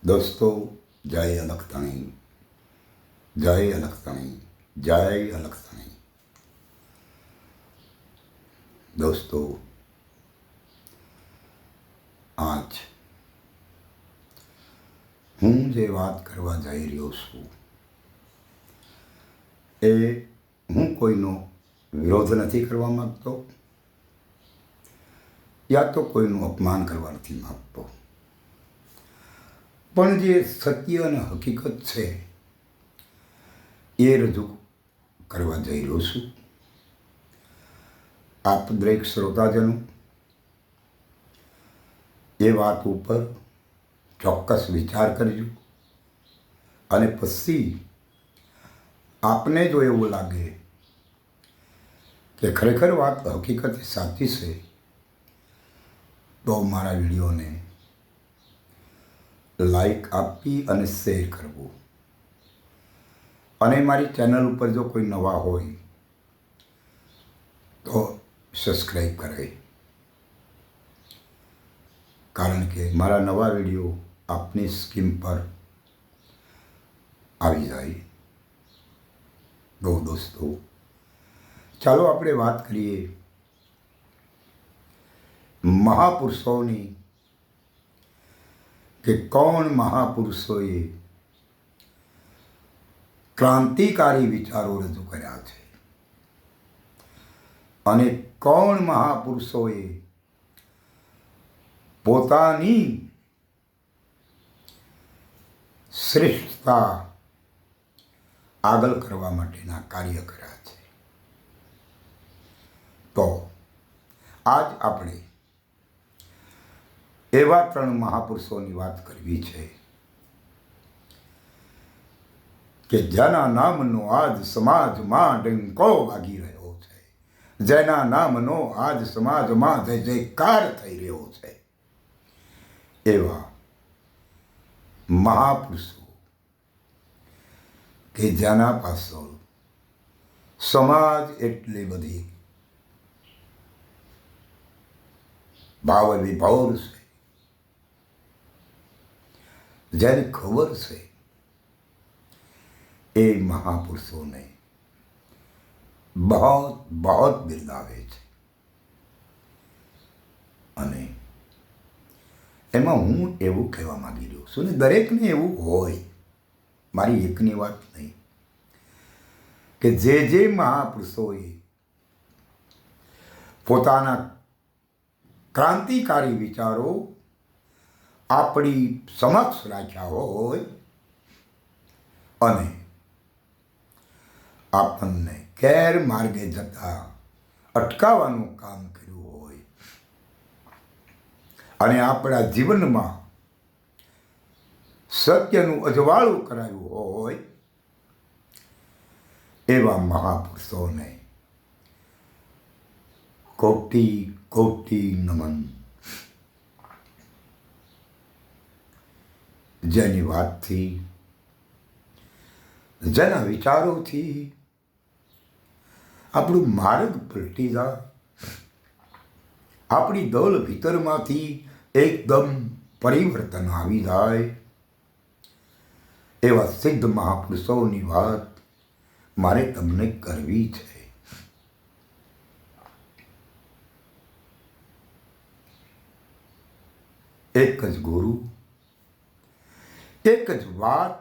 दोस्तों, जय अलखतणी, जय अलखतणी, जय अलखतणी। दोस्तों, आज હું જે વાત કરવા જઈ રહ્યો છું એ હું કોઈનો વિરોધ નથી કરવા માંગતો યા તો કોઈનું અપમાન કરવા નથી માંગતો, પણ જે સત્ય અને હકીકત છે એ રજૂ કરવા જઈ રહ્યો છું. આપ દરેક શ્રોતાજનો એ વાત ઉપર ચોક્કસ વિચાર કરજો અને પછી આપને જો એવું લાગે કે ખરેખર વાત હકીકત સાચી છે તો મારા વિડીયોને લાઈક આપી અને શેર કરવું, અને મારી ચેનલ ઉપર જો કોઈ નવા હોય તો સબસ્ક્રાઈબ કરે, કારણ કે મારા નવા વિડીયો આપની સ્ક્રીન પર આવી જાય. દોસ્તો, ચાલો આપણે વાત કરીએ મહાપુરુષોની કે કોણ મહાપુરુષોએ ક્રાંતિકારી વિચારો રજૂ કર્યા છે અને કોણ મહાપુરુષોએ પોતાની શ્રેષ્ઠતા આગળ કરવા માટેના કાર્ય કર્યા છે. તો આજ આપણે એવા 3 મહાપુરુષોની વાત કરવી છે કે જેના નામનો આજ સમાજમાં ડંકો વાગી રહ્યો છે, જેના નામનો આજ સમાજમાં જય જયકાર થઈ રહ્યો છે. એવા મહાપુરુષો કે જેના પાછળ સમાજ એટલી બધી ભાવ વિભોર છે, જેને ખબર છે એ મહાપુરુષોને બહોત બિરદાવે છે. અને એમાં હું એવું કહેવા માંગી રહ્યો છું ને દરેકને એવું હોય, મારી એકની વાત નહીં, કે જે મહાપુરુષોએ પોતાના ક્રાંતિકારી વિચારો આપણી સમક્ષ રાખ્યા હોય અને આપણને ગેરમાર્ગે જતા અટકાવવાનું કામ કર્યું હોય અને આપણા જીવનમાં સત્યનું અજવાળું કરાયું હોય, એવા મહાપુરુષોને કોટી કોટી નમન. જેની વાતથી, જેના વિચારોથી આપણું માર્ગ પલટી જાય, આપણી દોલ ભીતરમાંથી એકદમ પરિવર્તન આવી જાય, એવા સિદ્ધ મહાપુરુષોની વાત મારે તમને કરવી છે. એક જ ગુરુ, એક જ વાત,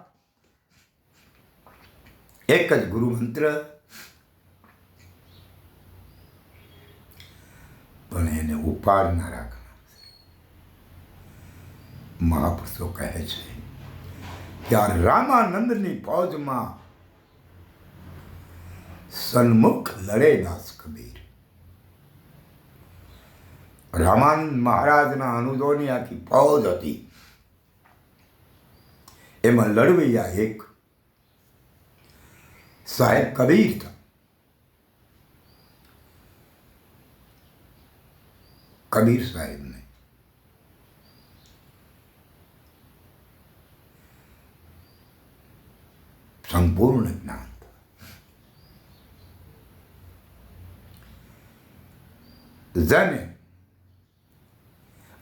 એક જ ગુરુ મંત્ર, પણ એને ઉપાડના રાખના. મહાપુરુષો કહે છે કે આ રામાનંદની ફૌજમાં સન્મુખ લડે દાસ કબીર. રામાનંદ મહારાજના અનુજોની આખી ફૌજ હતી, એમાં લડવૈયા એક સાહેબ કબીર હતા. કબીર સાહેબને સંપૂર્ણ જ્ઞાન, જેને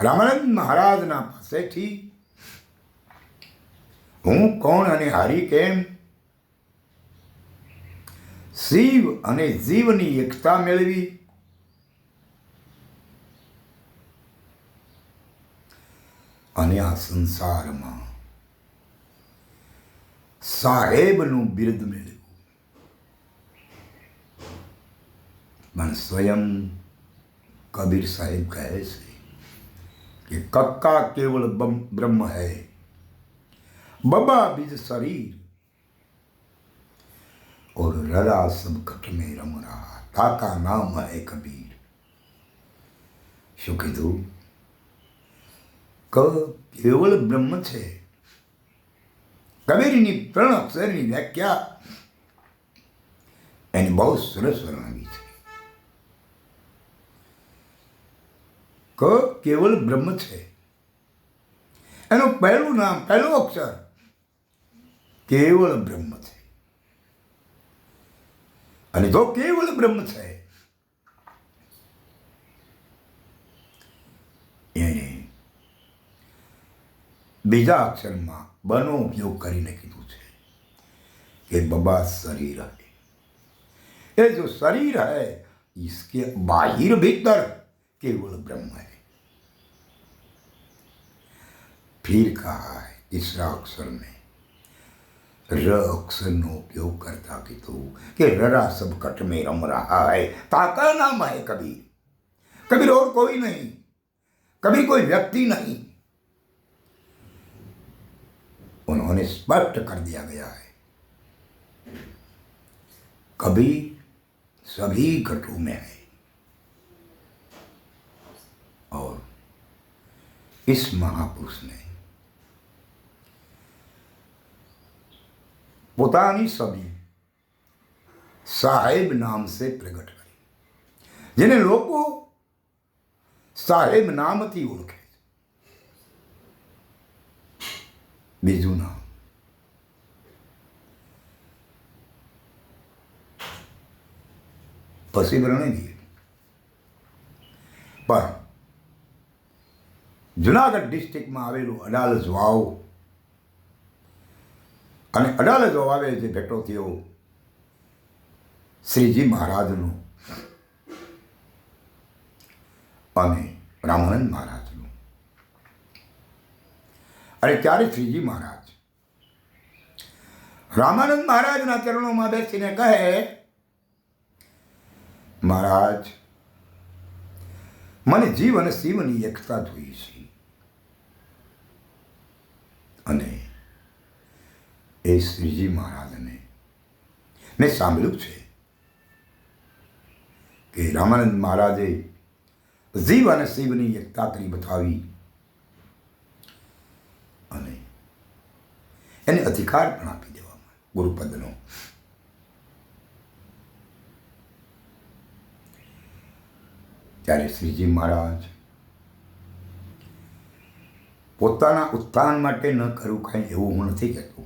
રામાનંદ મહારાજના પાસેથી હું કોણ અને હારી કેમ, શિવ અને જીવની એકતા મેળવી, અને આ સંસારમાં સાહેબનું બિરુદ મેળવ્યું. પણ સ્વયં કબીર સાહેબ કહે છે कि कक्का केवल ब्रह्म है, बबा बीज शरीर और ररा सब घट में रम रहा, काका नाम है कबीर. શું કીધું? ક કેવળ બ્રહ્મ છે. કબીરની 3 અક્ષરની વ્યાખ્યા એની બહુ સરસ વર્ણવી છે. ક કેવળ બ્રહ્મ છે. એનું પહેલું નામ, પહેલું અક્ષર કેવળ બ્રહ્મ છે. અને જો કેવળ બ્રહ્મ છે એને બીજા અક્ષરમાં બનો ઉપયોગ કરીને કીધું છે कि बबा शरीर है. ये जो शरीर है इसके बाहिर भीतर केवल ब्रह्म है. फिर कहा है तीसरा अक्षर में र अक्षर नो उपयोग करता कीधु कि ररा सब कट में रम रहा है, ताका नाम है कबीर. कबीर और कोई नहीं, कबीर कोई व्यक्ति नहीं. उन्होंने स्पष्ट कर दिया गया है कबीर सभी घटों में है. और इस महापुरुष ने પોતાની છબી સાહેબ નામ से પ્રગટ કરી, જેને લોકો સાહેબ નામથી ઓળખે છે. બીજું નામ પછી વર્ણવી દઈએ. પણ જુનાગઢ ડિસ્ટ્રિક્ટમાં આવેલું અડાલજ વાવ, અને અડાલજ વાવે જે ભેટો થયો શ્રીજી મહારાજનો અને રામાનંદ મહારાજનો. અને ત્યારે શ્રીજી મહારાજ રામાનંદ મહારાજના ચરણોમાં બેસીને કહે, મહારાજ મને જીવ અને શિવની એકતા જોઈ છે. અને એ શ્રીજી મહારાજને મેં સાંભળ્યું છે કે રામાનંદ મહારાજે જીવ અને શિવની એકતા કરી બતાવી અને એને અધિકાર પણ આપી દેવામાં ગુરુપદનો. ત્યારે શ્રીજી મહારાજ પોતાના ઉત્થાન માટે ન કરવું કાંઈ એવું હું નથી કહેતો,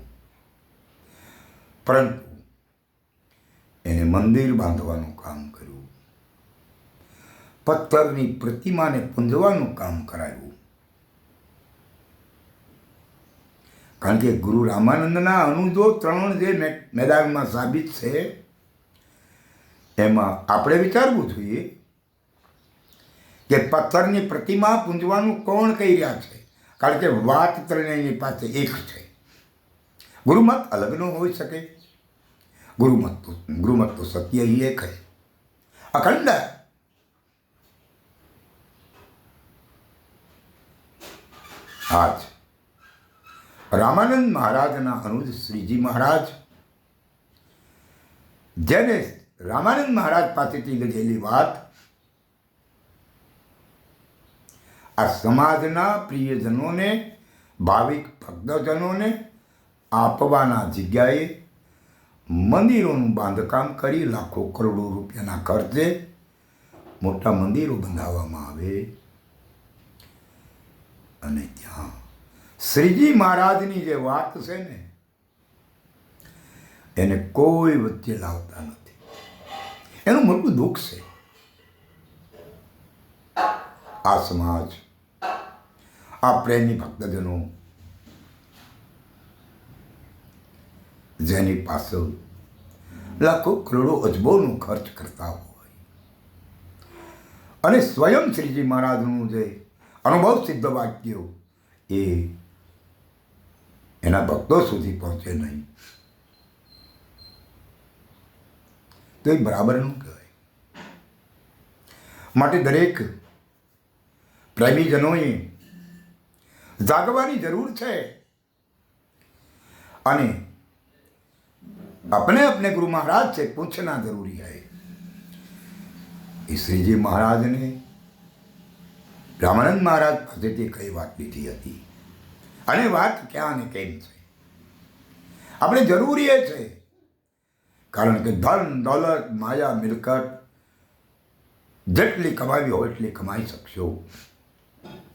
પરંતુ એને મંદિર બાંધવાનું કામ કર્યું, પથ્થરની પ્રતિમાને પૂંજવાનું કામ કરાયું. કારણ કે ગુરુ રામાનંદના અનુજો 3 જે મેદાનમાં સાબિત છે એમાં આપણે વિચારવું જોઈએ કે પથ્થરની પ્રતિમા પૂંજવાનું કોણ કહી રહ્યા છે. કારણ કે વાત ત્રણેયની પાસે એક છે. ગુરુમત અલગ ન હોઈ શકે. ગુરુમત તો સત્ય ही एक है, अखंड है. आज રામાનંદ મહારાજના અનુજ શ્રીજી મહારાજ, જેને રામાનંદ મહારાજ પાસેથી લીધેલી વાત આ સમાજના પ્રિયજનોને, ભાવિક ભક્તજનોને આપવાના જગ્યાએ મંદિરોનું બાંધકામ કરી લાખો કરોડો રૂપિયાના ખર્ચે મોટા મંદિરો બંધાવવામાં આવે અને ત્યાં શ્રીજી મહારાજની જે વાત છે ને એને કોઈ વચ્ચે લાવતા નથી. એનું મોટું દુઃખ છે. આ સમાજ, આ પ્રેમી ભક્તજનો જેની પાછળ લાખો કરોડો અજબોનો ખર્ચ કરતા હોય અને સ્વયં શ્રીજી મહારાજનું જે અનુભવ સિદ્ધ વાક્યો એ એના ભક્તો સુધી પહોંચે નહીં તો એ બરાબરનું કહેવાય. માટે દરેક પ્રેમીજનોએ જાગવાની જરૂર છે અને अपने अपने गुरु महाराज से पूछना जरूरी है. श्री जी महाराज ने रामानंद महाराज पासेથી કઈ વાત લીધી હતી અને વાત ક્યાં ને કેમ છે આપણે જરૂરી એ છે. કારણ કે ધન દોલત માયા મિલકત જેટલી કમાવી હોય એટલી કમાઈ શકશો,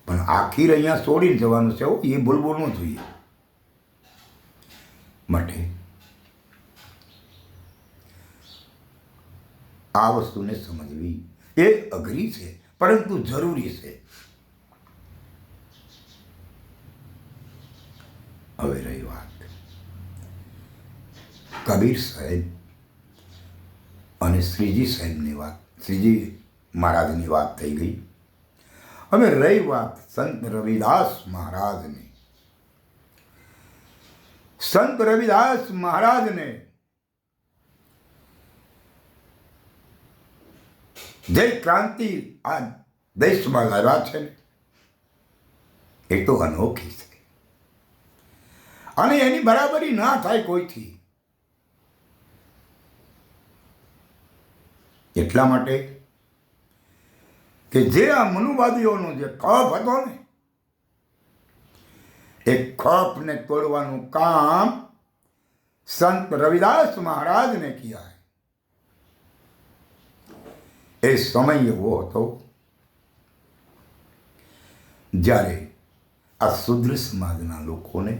પણ આખીર અહીંયા છોડીને જવાનું છે એ ભૂલવું ન જોઈએ. માટે આ વસ્તુને સમજવી એ અઘરી છે પરંતુ જરૂરી છે. હવે રહી વાત કબીર સાહેબ અને શ્રીજી સાહેબની વાત, શ્રીજી મહારાજની વાત થઈ ગઈ. હવે રહી વાત સંત રવિદાસ મહારાજની. સંત રવિદાસ મહારાજને જે ક્રાંતિ આ દેશમાં લાવ્યા છે ને એ તો અનોખી છે અને એની બરાબરી ના થાય કોઈથી. એટલા માટે કે જે આ મનુવાદીઓનો જે ખપ હતો ને એ ખપને તોડવાનું કામ સંત રવિદાસ મહારાજને કિયા. એ સમય એવો હતો જ્યારે આ શુદ્ર સમાજના લોકોને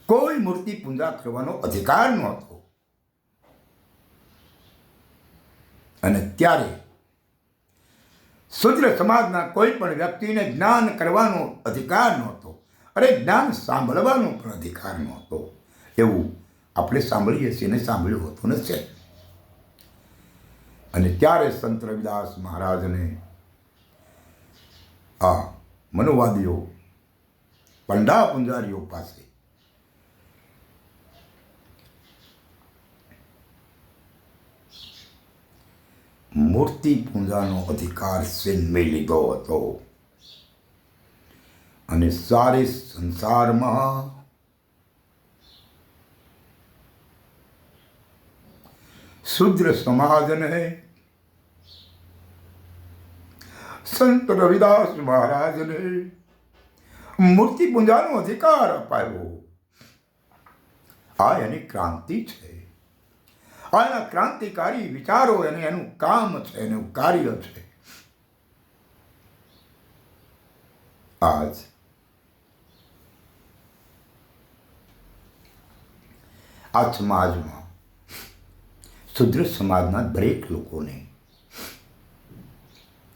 કોઈ મૂર્તિ પૂજા કરવાનો અધિકાર નહોતો અને ત્યારે શુદ્ર સમાજના કોઈ પણ વ્યક્તિને જ્ઞાન કરવાનો અધિકાર નહોતો. અરે જ્ઞાન સાંભળવાનો પણ અધિકાર નહોતો. એવું આપણે સાંભળીએ છીએ ને સાંભળ્યું હોતું નથી. અને ત્યારે સંત રવિદાસ મહારાજને આ મનુવાદીઓ પંડા પૂંજારીઓ પાસે મૂર્તિ પૂજાનો અધિકાર છીનવી લીધો હતો અને સારે સંસારમાં શુદ્ર સમાજને સંત રવિદાસ મહારાજને મૂર્તિ પૂજાનો અધિકાર અપાયો. આ એની ક્રાંતિ છે. આ એના ક્રાંતિકારી વિચારો અને એનું કામ છે, એનું કાર્ય છે. આજ આ સમાજમાં શુદ્ર સમાજના દરેક લોકોને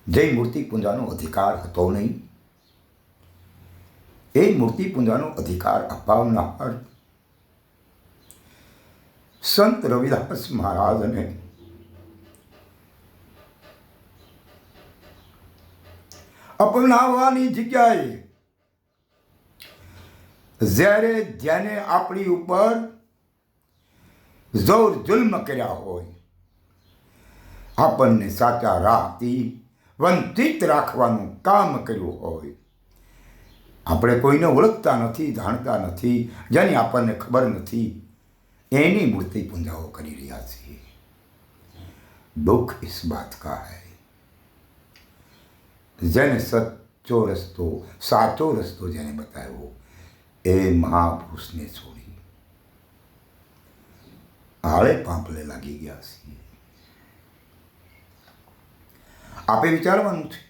જે મૂર્તિ પૂજાનો અધિકાર હતો નહીં એ મૂર્તિ પૂજાનો અધિકાર અપાવનાર સંત રવિદાસ મહારાજને અપનાવવાની જગ્યાએ જ્યારે જેને આપણી ઉપર જોર જુલ્મ કર્યા હોય, આપણને સાચા રાહથી વંચિત રાખવાનું કામ કર્યું હોય, આપણે કોઈને ઓળખતા નથી, જાણતા નથી, જેની આપણને ખબર નથી, એની મૂર્તિ પૂજાઓ કરી રહ્યા છીએ. દુઃખ इस बात का है જેને સચ્ચો રસ્તો સાચો રસ્તો જેને બતાવ્યો એ મહાપુરુષને છોડી આળે પાંપલે લાગી ગયા છીએ. આપે વિચારવાનું છે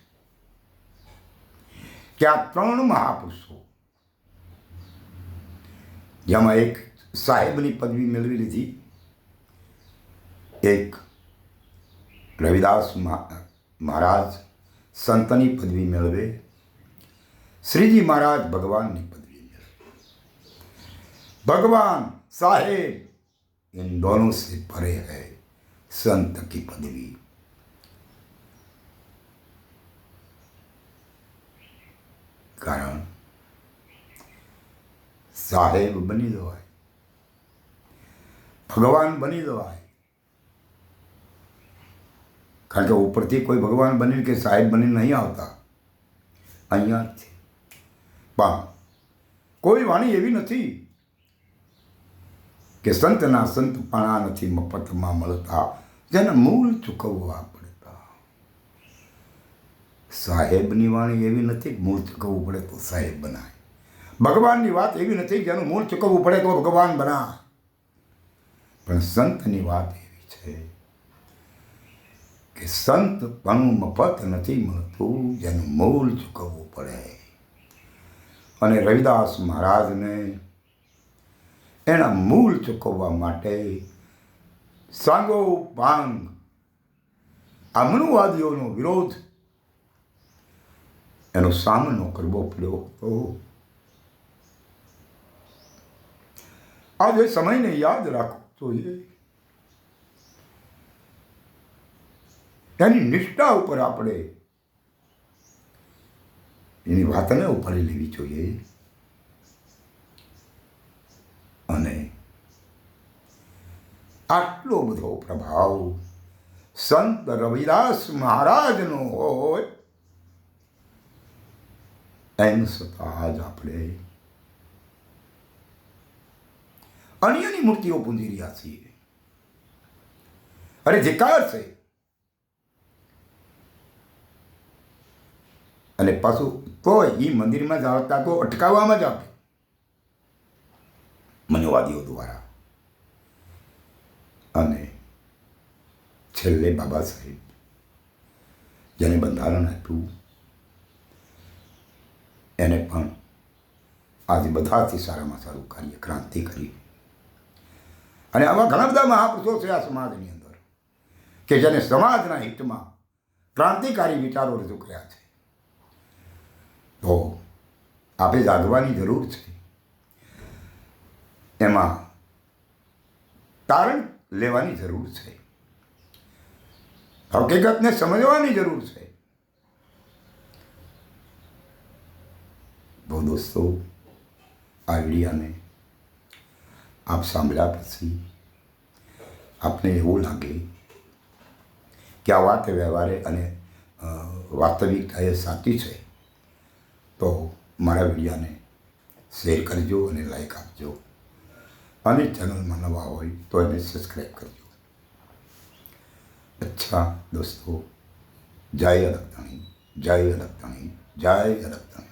કે આ ત્રણ મહાપુરુષો, જેમાં એક સાહેબની પદવી મેળવી લીધી, એક રવિદાસ મહારાજ સંતની પદવી મેળવે, શ્રીજી મહારાજ ભગવાનની પદવી મેળવે. ભગવાન साहेब इन दोनों से परे है संत की पदवी। कारण साहेब बनी जवाय, भगवान बनी जवाय। કારણ કે ઉપરથી કોઈ ભગવાન બની કે સાહેબ બની નહીં આવતા, અહીંયા જ છે. પણ કોઈ વાણી એવી નથી કે સંતના સંતપણા નથી મફતમાં મળતા, જેને મૂળ ચૂકવવા પડતા. સાહેબની વાણી એવી નથી કે મૂળ ચૂકવવું પડે તો સાહેબ બનાય. ભગવાનની વાત એવી નથી કે એનું મૂળ ચૂકવવું પડે તો ભગવાન બનાય. પણ સંતની વાત એવી છે કે સંત પણ મફત નથી મળતું, જેનું મૂળ ચૂકવવું પડે. અને રવિદાસ મહારાજને એના મૂળ ચૂકવવા માટે સાંગો પાંગ આ મનુવાદીઓનો વિરોધ એનો સામનો કરવો પડ્યો હતો. આજે સમયને યાદ રાખવો જોઈએ. એની નિષ્ઠા ઉપર આપણે એની વાતને ઉપાડી લેવી જોઈએ. અને આટલો બધો પ્રભાવ સંત રવિદાસ મહારાજનો હોય એમ છતાં જ આપણે અન્યની મૂર્તિઓ પૂંજી રહ્યા છીએ. અરે ધિક્કાર છે. અને પાછું તોય એ મંદિરમાં જાવતા તો અટકાવવામાં જ આવે મનુવાદીઓ દ્વારા. અને છેલ્લે બાબા સાહેબ જેને બંધારણ આપ્યું એને પણ આજે બધાથી સારામાં સારું કાર્ય ક્રાંતિ કરી. અને આવા ઘણા બધા મહાપુરુષો છે આ સમાજની અંદર કે જેને સમાજના હિતમાં ક્રાંતિકારી વિચારો રજૂ કર્યા છે. તો આપણે જાગવાની જરૂર છે. એમાં તારણ લેવાની જરૂર છે. હકીકતને સમજવાની જરૂર છે. તો દોસ્તો, આ વિડીયાને આપ સાંભળ્યા પછી આપને એવું લાગે કે આ વાત વ્યવહારે અને વાસ્તવિકતા એ સાચી છે, તો મારા વિડીયાને શેર કરજો અને લાઈક આપજો. અને ચેનલમાં નવા હોય તો એને સબસ્ક્રાઈબ કરજો. અચ્છા દોસ્તો, જય અલગતાણી, જય અલગતાણી, જય અલગતાણી.